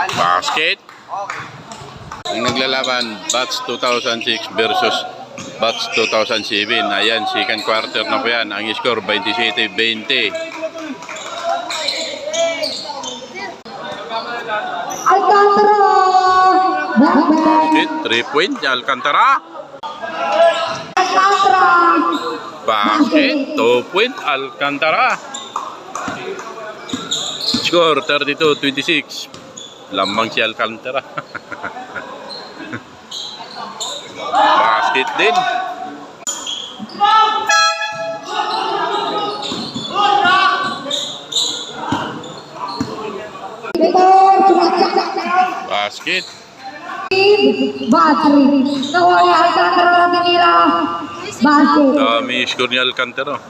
Basket. Ang naglalaban, Batch 2006 versus Batch 2007. Ayan, second quarter na po yan. Ang score, 27-20. Alcantara! Basket, 3 point, Alcantara. Alcantara! Basket, 2 point, Alcantara. Score, 32-26. Lambang si Alcantara. Basket din. Basket. Battery. Nawala Alcantara natin nila. Basket. Dami score ni Alcantara.